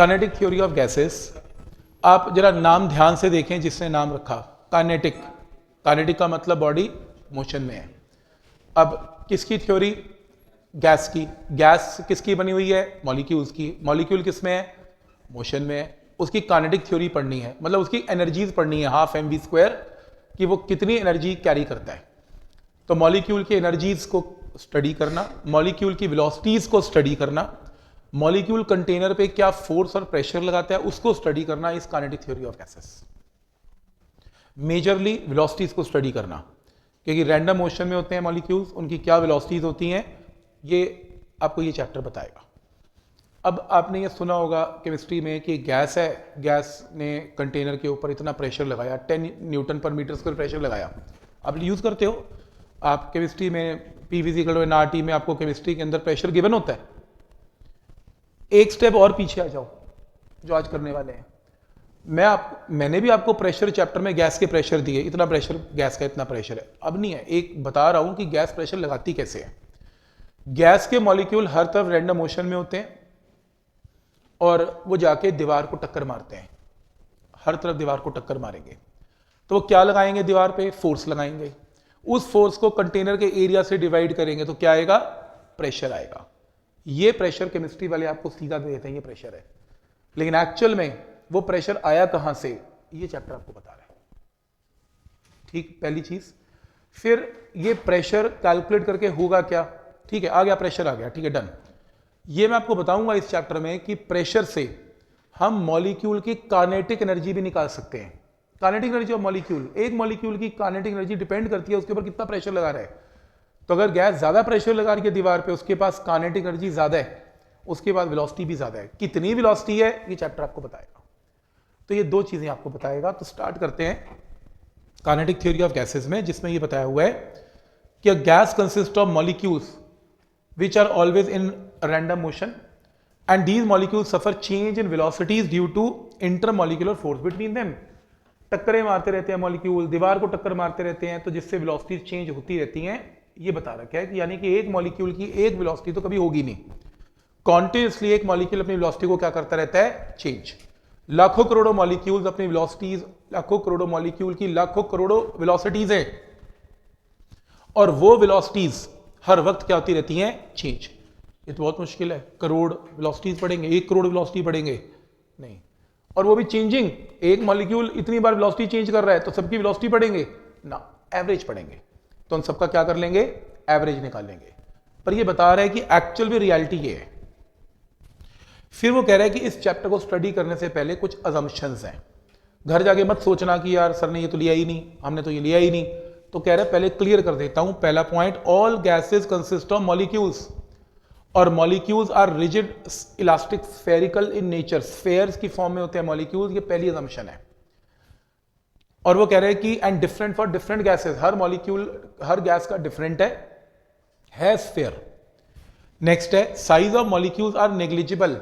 Kinetic theory of gases. आप जरा नाम ध्यान से देखें जिसने नाम रखा काइनेटिक। काइनेटिक का मतलब बॉडी मोशन में है। अब किसकी थ्योरी? गैस की। गैस किसकी बनी हुई है? मॉलिक्यूल्स की। मॉलिक्यूल किस में है? मोशन में है। उसकी काइनेटिक थ्योरी पढ़नी है, मतलब उसकी एनर्जीज पढ़नी है, हाफ mv², कि वो कितनी एनर्जी कैरी करता है। तो मॉलिक्यूल की एनर्जीज को स्टडी करना, मॉलिक्यूल की वेलोसिटीज को स्टडी करना, मॉलिक्यूल कंटेनर पे क्या फोर्स और प्रेशर लगाता है उसको स्टडी करना इस kinetic theory of gases. Majorly velocities को स्टडी करना, क्योंकि रैंडम मोशन में होते हैं मॉलिक्यूल्स, उनकी क्या वेलोसिटीज होती हैं, ये आपको ये चैप्टर बताएगा। अब आपने ये सुना होगा केमिस्ट्री में कि गैस है, गैस ने कंटेनर के ऊपर इतना प्रेशर लगाया, 10 न्यूटन पर मीटर स्क्वायर प्रेशर लगाया। आप यूज करते हो, आप केमिस्ट्री में पीवीसी में आपको केमिस्ट्री के अंदर प्रेशर गिवन होता है। एक स्टेप और पीछे आ जाओ जो आज करने वाले हैं। मैंने भी आपको प्रेशर चैप्टर में गैस के प्रेशर दिए, इतना प्रेशर गैस का, इतना प्रेशर है। अब नहीं है, एक बता रहा हूं कि गैस प्रेशर लगाती कैसे है। गैस के मॉलिक्यूल हर तरफ रैंडम मोशन में होते हैं और वो जाके दीवार को टक्कर मारते हैं, हर तरफ दीवार को टक्कर मारेंगे। तो वो क्या लगाएंगे? दीवार पे फोर्स लगाएंगे। उस फोर्स को कंटेनर के एरिया से डिवाइड करेंगे तो क्या आएगा? प्रेशर आएगा। ये प्रेशर केमिस्ट्री वाले आपको सीधा दे देते हैं ये प्रेशर है, लेकिन एक्चुअल में वो प्रेशर आया कहां से, ये चैप्टर आपको बता रहा है। ठीक, पहली चीज। फिर ये प्रेशर कैलकुलेट करके होगा क्या? ठीक है, आ गया प्रेशर, आ गया, ठीक है, डन। ये मैं आपको बताऊंगा इस चैप्टर में कि प्रेशर से हम मॉलिक्यूल की काइनेटिक एनर्जी भी निकाल सकते हैं। काइनेटिक एनर्जी ऑफ मॉलिक्यूल, एक मॉलिक्यूल की काइनेटिक एनर्जी डिपेंड करती है उसके ऊपर कितना प्रेशर लगा रहा है। तो अगर गैस ज्यादा प्रेशर लगा रही है दीवार पे, उसके पास काइनेटिक एनर्जी ज्यादा है, उसके बाद वेलोसिटी भी ज्यादा है। कितनी वेलोसिटी है ये चैप्टर आपको बताएगा। तो ये दो चीजें आपको बताएगा। तो स्टार्ट करते हैं काइनेटिक थ्योरी ऑफ गैसेस में, जिसमें ये बताया हुआ है कि gas consist of molecules which are always in random motion and these molecules suffer change in velocities due to intermolecular force between them। टक्करें मारते रहते हैं मॉलिक्यूल, दीवार को टक्कर मारते रहते हैं, तो जिससे वेलोसिटीज चेंज होती रहती हैं। ये बता रखा है कि यानी कि एक मॉलिक्यूल की एक वेलोसिटी तो कभी होगी नहीं, कॉन्टिन्यूसली एक मॉलिक्यूल अपनी वेलोसिटी को क्या करता रहता है? चेंज। लाखों करोड़ों मॉलिक्यूल्स अपनी वेलोसिटीज, लाखों करोड़ों मॉलिक्यूल की लाखों करोड़ों वेलोसिटीज है, और वो वेलोसिटीज हर वक्त क्या होती रहती हैं? चेंज। ये तो बहुत मुश्किल है, करोड़ वेलोसिटीज पढ़ेंगे, 1 करोड़ वेलोसिटी पढ़ेंगे नहीं, और वो भी चेंजिंग। एक मॉलिक्यूल इतनी बार वेलोसिटी चेंज कर रहा है तो सबकी वेलोसिटी पढ़ेंगे ना, एवरेज पढ़ेंगे। तो उन सबका क्या कर लेंगे? एवरेज निकाल लेंगे। पर ये बता रहा है कि एक्चुअल में रियलिटी ये है। फिर वो कह रहा है कि इस चैप्टर को स्टडी करने से पहले कुछ अजम्पशंस हैं। घर जाके मत सोचना कि यार सर ने ये तो लिया ही नहीं, हमने तो ये लिया ही नहीं। तो कह रहे हैं पहले क्लियर कर देता हूं। पहला point, all gases consist of molecules, और molecules are rigid elastic spherical in nature. Spheres की फॉर्म में होते हैं मॉलिक्यूल्स, ये पहली असम्पशन है। और वो कह रहे हैं कि and different for different gases, हर मॉलिक्यूल, हर गैस का डिफरेंट है स्फेयर। नेक्स्ट है, size of molecules are negligible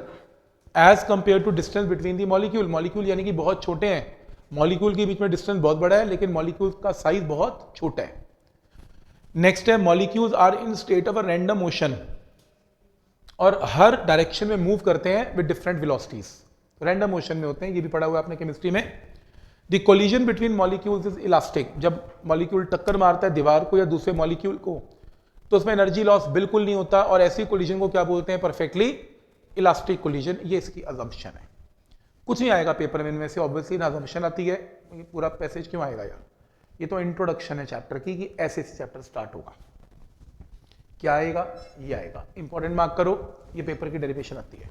as compare to distance between the molecule. Molecule यानी कि बहुत छोटे हैं, मॉलिक्यूल के बीच में डिस्टेंस बहुत बड़ा है, लेकिन मॉलिक्यूल का साइज बहुत छोटा है। नेक्स्ट है, molecules are in state of a random motion, और हर डायरेक्शन में मूव करते हैं with different velocities, random motion में होते हैं। ये भी पढ़ा हुआ है आपने केमिस्ट्री में। The collision between molecules is elastic. जब मॉलिक्यूल टक्कर मारता है दीवार को या दूसरे मॉलिक्यूल को, तो उसमें एनर्जी लॉस बिल्कुल नहीं होता, और ऐसी कोलिजन को क्या बोलते हैं? Perfectly elastic collision. ये इसकी असम्पशन है। कुछ नहीं आएगा पेपर में इनमें से, ऑब्वियसली ना असम्पशन आती है। ये पूरा पैसेज क्यों आएगा यार? ये तो इंट्रोडक्शन है चैप्टर की, कि ऐसे से चैप्टर स्टार्ट होगा। क्या आएगा? ये आएगा। इंपॉर्टेंट मार्क करो, ये पेपर की डेरिवेशन आती है।